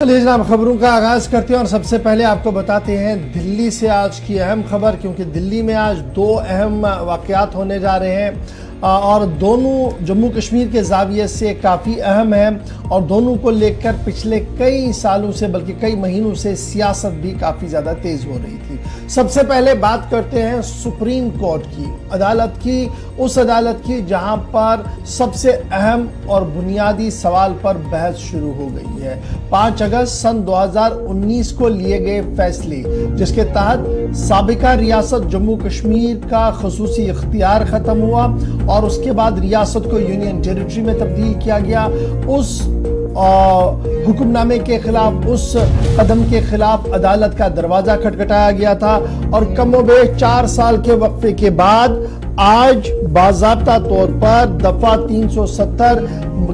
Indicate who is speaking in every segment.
Speaker 1: चलिए जनाब, खबरों का आगाज करते हैं और सबसे पहले आपको बताते हैं दिल्ली से आज की अहम खबर, क्योंकि दिल्ली में आज दो अहम वाक़यात होने जा रहे हैं और दोनों जम्मू कश्मीर के ज़ाविये से काफ़ी अहम हैं और दोनों को लेकर पिछले कई सालों से बल्कि कई महीनों से सियासत भी काफ़ी ज़्यादा तेज़ हो रही थी। सबसे पहले बात करते हैं सुप्रीम कोर्ट की अदालत की, उस अदालत की जहां पर सबसे अहम और बुनियादी सवाल पर बहस शुरू हो गई है। 5 अगस्त सन 2019 को लिए गए फैसले जिसके तहत साबिका रियासत जम्मू कश्मीर का खसूसी इख्तियार ख़त्म हुआ और उसके बाद रियासत को यूनियन टेरिटरी में तब्दील किया गया। उस हुक्मनामे के खिलाफ, उस कदम के खिलाफ अदालत का दरवाजा खटखटाया गया था और कमोबेश 4 साल के वक्फे के बाद आज बाज़ाब्ता तौर पर दफा 370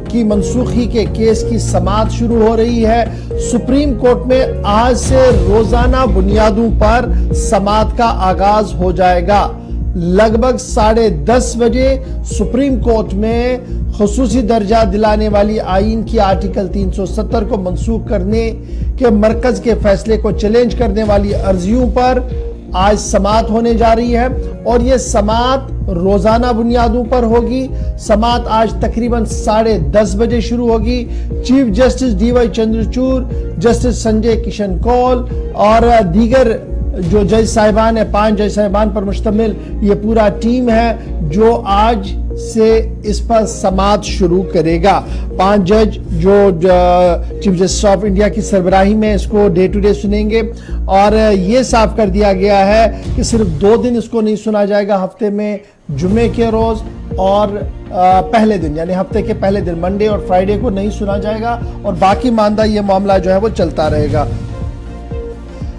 Speaker 1: की मनसूखी के केस की समाअत शुरू हो रही है। सुप्रीम कोर्ट में आज से रोजाना बुनियादों पर समाअत का आगाज हो जाएगा। लगभग 10:30 बजे सुप्रीम कोर्ट में खसूसी दर्जा दिलाने वाली आईन की आर्टिकल 370 को मनसूख करने के मरकज के फैसले को चैलेंज करने वाली अर्जियों पर आज समाअत होने जा रही है और यह समाअत रोजाना बुनियादों पर होगी। समाअत आज तकरीबन 10:30 बजे शुरू होगी। Chief justice DY Chandrachud, justice Sanjay Kishan Kaul और दीगर जो जज साहिबान है, 5 जज साहिबान पर मुश्तमिल ये पूरा टीम है जो आज से इस पर समाअत शुरू करेगा। 5 जज जो चीफ जस्टिस ऑफ इंडिया की सरबराही में इसको डे टू डे सुनेंगे और ये साफ कर दिया गया है कि सिर्फ 2 दिन इसको नहीं सुना जाएगा हफ्ते में, जुमे के रोज और पहले दिन यानी हफ्ते के पहले दिन मंडे और फ्राइडे को नहीं सुना जाएगा और बाकी मानदा ये मामला जो है वो चलता रहेगा।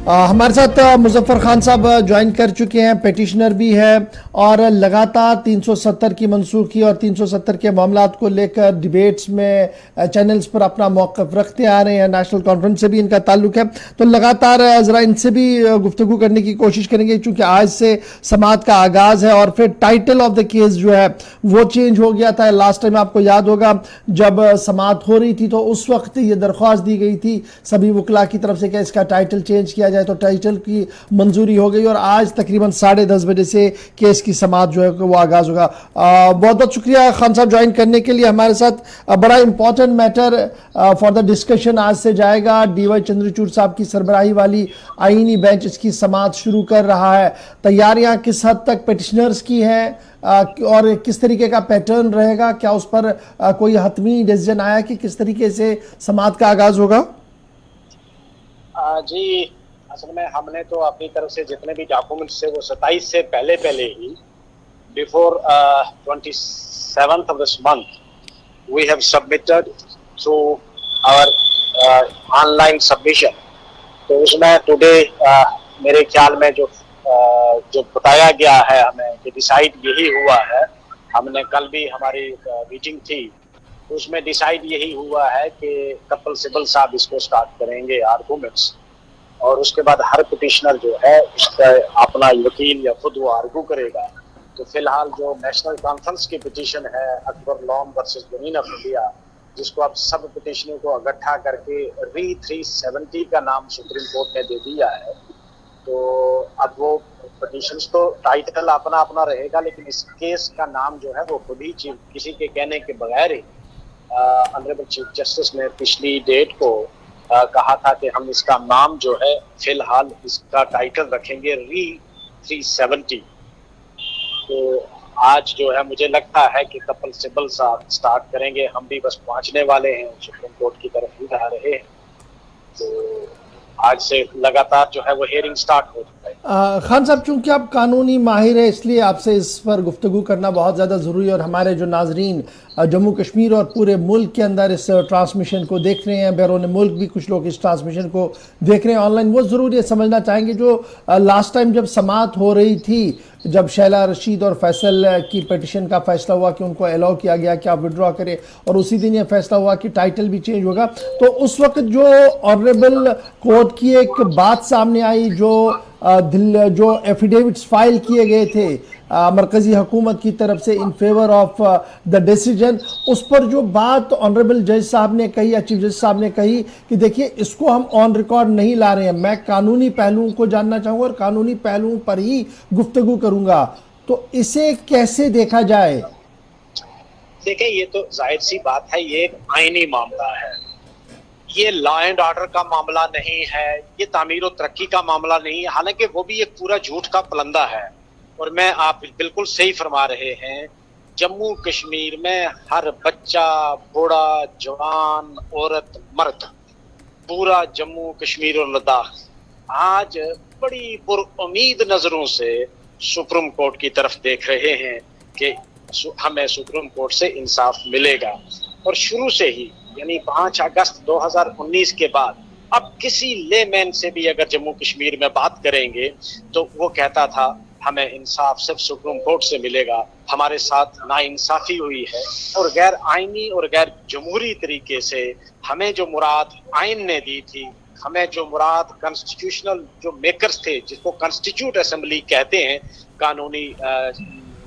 Speaker 1: हमारे साथ मुजफ्फर खान साहब ज्वाइन कर चुके हैं, पेटिशनर भी है और लगातार 370 की मनसूखी और 370 के मामलात को लेकर डिबेट्स में चैनल्स पर अपना मौक़िफ़ रखते आ रहे हैं। नेशनल कॉन्फ्रेंस से भी इनका ताल्लुक है, तो लगातार ज़रा इनसे भी गुफ्तगू करने की कोशिश करेंगे क्योंकि आज से समाअत का आगाज़ है और फिर टाइटल ऑफ द केस जो है वो चेंज हो गया था। लास्ट टाइम आपको याद होगा जब समाअत हो रही थी तो उस वक्त ये दरख्वास्त दी गई थी सभी वकला की तरफ से कि इसका टाइटल चेंज किया जाए, तो टाइटल की मंजूरी हो गई और आज तकरीबन 10:30 बजे से केस की समाअत जो है वो आगाज होगा। बहुत बहुत शुक्रिया खान साहब ज्वाइन करने के लिए हमारे साथ। बड़ा important matter for the discussion आज से जाएगा। DY चंद्रचूड़ साहब की सरबराही वाली आईनी बेंच इसकी समाअत शुरू कर रहा है। तैयारियां किस हद तक पेटिशनर्स की हैं और किस तरीके का पैटर्न रहेगा? क्या उस पर कोई हतमी डिसीजन आया कि किस तरीके से समाअत का आगाज होगा?
Speaker 2: जी, असल में हमने तो अपनी तरफ से जितने भी डॉक्यूमेंट्स थे वो 27 से पहले ही before 27th of this month we have submitted through our online submission। तो उसमें टुडे मेरे ख्याल में जो बताया गया है हमें कि डिसाइड यही हुआ है। हमने कल भी हमारी मीटिंग थी, उसमें डिसाइड यही हुआ है कि कपिल सिब्बल साहब इसको स्टार्ट करेंगे आर्गूमेंट्स और उसके बाद हर पिटिशनर जो है उसका अपना वकील या खुद वो आर्गू करेगा। तो फिलहाल जो नेशनल कॉन्फ्रेंस की पिटीशन है Akbar lawn versus union of India, जिसको अब सब पिटिशनों को इकट्ठा करके री 370 का नाम सुप्रीम कोर्ट ने दे दिया है। तो अब वो पिटिशंस तो टाइटल अपना अपना रहेगा लेकिन इस केस का नाम जो है वो खुद ही किसी के कहने के बगैर ही ऑनरेबल चीफ जस्टिस ने पिछली डेट को कहा था कि हम इसका नाम जो है फिलहाल इसका टाइटल रखेंगे री 370। तो आज जो है मुझे लगता है कि कपिल सिब्बल साहब स्टार्ट करेंगे, हम भी बस पहुंचने वाले हैं, सुप्रीम कोर्ट की तरफ ही जा रहे हैं। तो आज से लगातार जो है वो हियरिंग स्टार्ट हो चुका है।
Speaker 1: खान साहब, चूंकि आप कानूनी माहिर है इसलिए आपसे इस पर गुफ्तगू करना बहुत ज़्यादा ज़रूरी है और हमारे जो नाजरीन जम्मू कश्मीर और पूरे मुल्क के अंदर इस ट्रांसमिशन को देख रहे हैं, बैरून मुल्क भी कुछ लोग इस ट्रांसमिशन को देख रहे हैं ऑनलाइन, वो ज़रूर ये समझना चाहेंगे जो लास्ट टाइम जब समाअत हो रही थी, जब शैला रशीद और फैसल की पिटिशन का फैसला हुआ कि उनको अलाउ किया गया कि आप विड्रॉ करें और उसी दिन ये फैसला हुआ कि टाइटल भी चेंज होगा, तो उस वक्त जो ऑनरेबल कोर्ट की एक बात सामने आई जो जो एफिडेविट्स फाइल किए गए थे मरकजी हुकूमत की तरफ से in favour of the decision, उस पर जो बात ऑनरेबल जज साहब ने कही या चीफ जज साहब ने कही कि देखिए इसको हम ऑन रिकॉर्ड नहीं ला रहे हैं, मैं कानूनी पहलुओं को जानना चाहूँगा और कानूनी पहलुओं पर ही गुफ्तगू करूँगा, तो इसे कैसे देखा जाए?
Speaker 2: देखें, ये तो जाहिर सी बात है, ये एक आईनी मामला है, ये लॉ एंड ऑर्डर का मामला नहीं है, ये तामीर और तरक्की का मामला नहीं है, हालांकि वो भी एक पूरा झूठ का पलंदा है। और मैं आप बिल्कुल सही फरमा रहे हैं, जम्मू कश्मीर में हर बच्चा, बूढ़ा, जवान, औरत, मर्द, पूरा जम्मू कश्मीर और लद्दाख आज बड़ी पुरुम्मीद नजरों से सुप्रीम कोर्ट की तरफ देख रहे हैं कि हमें सुप्रीम कोर्ट से इंसाफ मिलेगा। और शुरू से ही, यानी 5 अगस्त 2019 के बाद, अब किसी लेमैन से भी अगर जम्मू कश्मीर में बात करेंगे तो वो कहता था हमें इंसाफ सिर्फ सुप्रीम कोर्ट से मिलेगा, हमारे साथ नाइंसाफी हुई है और गैर आईनी और गैर जमहूरी तरीके से हमें जो मुराद आइन ने दी थी, हमें जो मुराद कॉन्स्टिट्यूशनल जो मेकर्स थे, जिसको कॉन्स्टिट्यूट असेंबली कहते हैं कानूनी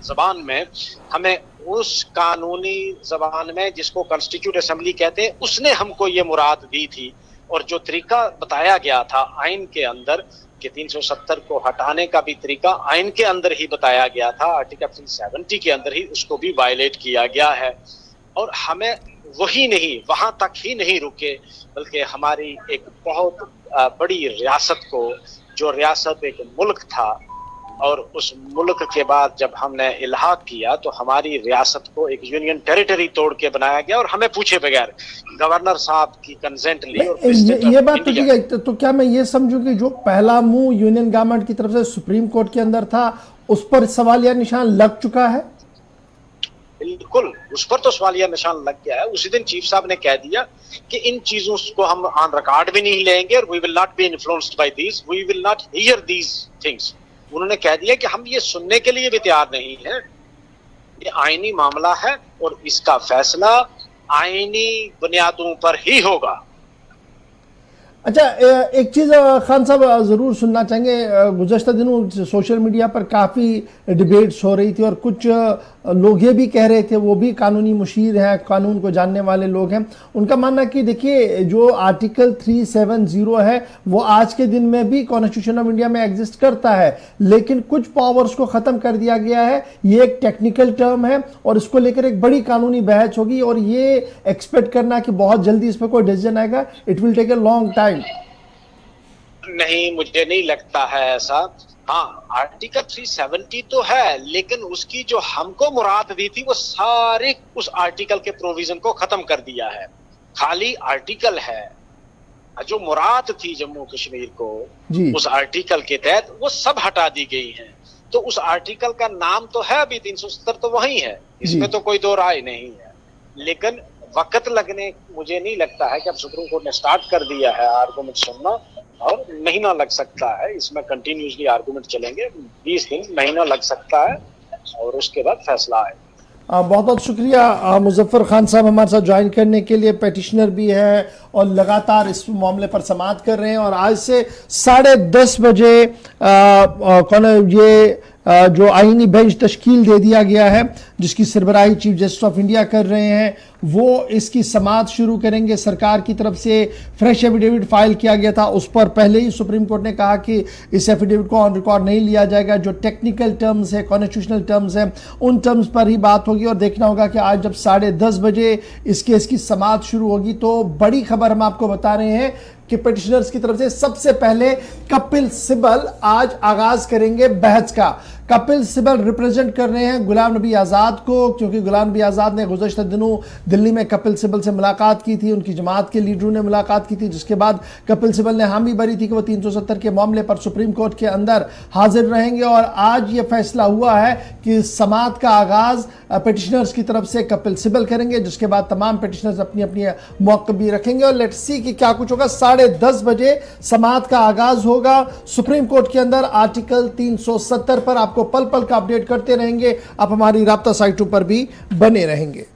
Speaker 2: जबान में, हमें उस कानूनी जबान में जिसको कॉन्स्टिट्यूट असेंबली कहते हैं, उसने हमको ये मुराद दी थी। और जो तरीका बताया गया था आइन के अंदर कि 370 को हटाने का भी तरीका आइन के अंदर ही बताया गया था, आर्टिकल 370 के अंदर ही उसको भी वायलेट किया गया है। और हमें वही नहीं, वहां तक ही नहीं रुके, बल्कि हमारी एक बहुत बड़ी रियासत को, जो रियासत एक मुल्क था, और उस मुल्क के बाद जब हमने इल्हाक किया तो हमारी रियासत को एक यूनियन टेरिटरी तोड़ के बनाया गया और हमें पूछे बगैर गवर्नर साहब की कंसेंट ली। और
Speaker 1: ये बात तो ठीक है, तो क्या मैं ये समझूं कि जो पहला मुंह यूनियन गवर्नमेंट की तरफ से सुप्रीम कोर्ट के अंदर था, उस पर सवालिया निशान लग चुका है?
Speaker 2: बिल्कुल, उस पर तो सवालिया निशान लग गया है। उसी दिन चीफ साहब ने कह दिया कि इन चीजों को हम ऑन रिकॉर्ड भी नहीं लेंगे और we will not be influenced by these, we will not hear these things. उन्होंने कह दिया कि हम ये सुनने के लिए भी तैयार नहीं है, ये आईनी मामला है और इसका फैसला आईनी बुनियादों पर ही होगा।
Speaker 1: अच्छा, एक चीज़ खान साहब ज़रूर सुनना चाहेंगे, गुज़श्ता दिनों सोशल मीडिया पर काफ़ी डिबेट्स हो रही थी और कुछ लोग ये भी कह रहे थे, वो भी कानूनी मुशीर हैं, कानून को जानने वाले लोग हैं, उनका मानना कि देखिए जो आर्टिकल 370 है वो आज के दिन में भी कॉन्स्टिट्यूशन ऑफ इंडिया में एग्जिस्ट करता है, लेकिन कुछ पावर्स को ख़त्म कर दिया गया है। ये एक टेक्निकल टर्म है और इसको लेकर एक बड़ी कानूनी बहस होगी और ये एक्सपेक्ट करना कि बहुत जल्दी इस पर कोई डिसीजन आएगा, it will take a long time.
Speaker 2: नहीं, मुझे नहीं लगता है ऐसा। हाँ, आर्टिकल 370 तो है, लेकिन उसकी जो हमको मुराद दी थी वो सारे उस आर्टिकल के प्रोविजन को खत्म कर दिया है। खाली आर्टिकल है, जो मुराद थी जम्मू कश्मीर को उस आर्टिकल के तहत वो सब हटा दी गई है। तो उस आर्टिकल का नाम तो है अभी 370 तो वही है, इसमें तो कोई दो राय नहीं है, लेकिन वक्त लगने, मुझे नहीं लगता है कि अब सुप्रीम कोर्ट ने स्टार्ट कर दिया है आर्गुमेंट सुनना, और महीना लग सकता है इसमें, कंटिन्यूसली आर्गुमेंट चलेंगे, 20 दिन महीना लग सकता है और उसके बाद फैसला आएगा।
Speaker 1: बहुत बहुत शुक्रिया मुजफ्फर खान साहब हमारे साथ ज्वाइन करने के लिए, पेटिशनर भी है और लगातार इस मामले पर समाअत कर रहे हैं। और आज से 10:30 बजे ये जो आईनी बेंच तश्कील दे दिया गया है, जिसकी सरबराही चीफ जस्टिस ऑफ इंडिया कर रहे हैं, वो इसकी समाअत शुरू करेंगे। सरकार की तरफ से फ्रेश एफिडेविट फाइल किया गया था, उस पर पहले ही सुप्रीम कोर्ट ने कहा कि इस एफिडेविट को ऑन रिकॉर्ड नहीं लिया जाएगा, जो टेक्निकल टर्म्स है, कॉन्स्टिट्यूशनल टर्म्स है, उन टर्म्स पर ही बात होगी। और देखना होगा कि आज जब 10:30 बजे इस केस की समाअत शुरू होगी तो बड़ी खबर हम आपको बता रहे हैं कि पिटिशनर्स की तरफ से सबसे पहले कपिल सिब्बल आज आगाज करेंगे बहस का। कपिल सिब्बल रिप्रेजेंट कर रहे हैं गुलाम नबी आज़ाद को, क्योंकि गुलाम नबी आज़ाद ने गुज़श्ता दिनों दिल्ली में कपिल सिब्बल से मुलाकात की थी, उनकी जमात के लीडरों ने मुलाकात की थी, जिसके बाद कपिल सिब्बल ने हामी भरी थी कि वो 370 के मामले पर सुप्रीम कोर्ट के अंदर हाजिर रहेंगे। और आज ये फैसला हुआ है कि समाअत का आगाज पिटिशनर्स की तरफ से कपिल सिब्बल करेंगे, जिसके बाद तमाम पिटिशनर्स अपनी अपनी मौक़िफ़ भी रखेंगे और लेट्स सी कि क्या कुछ होगा। 10:30 बजे समाअत का आगाज होगा सुप्रीम कोर्ट के अंदर। आर्टिकल 370 पर आपको पल पल का अपडेट करते रहेंगे, आप हमारी राब्ता साइटों पर भी बने रहेंगे।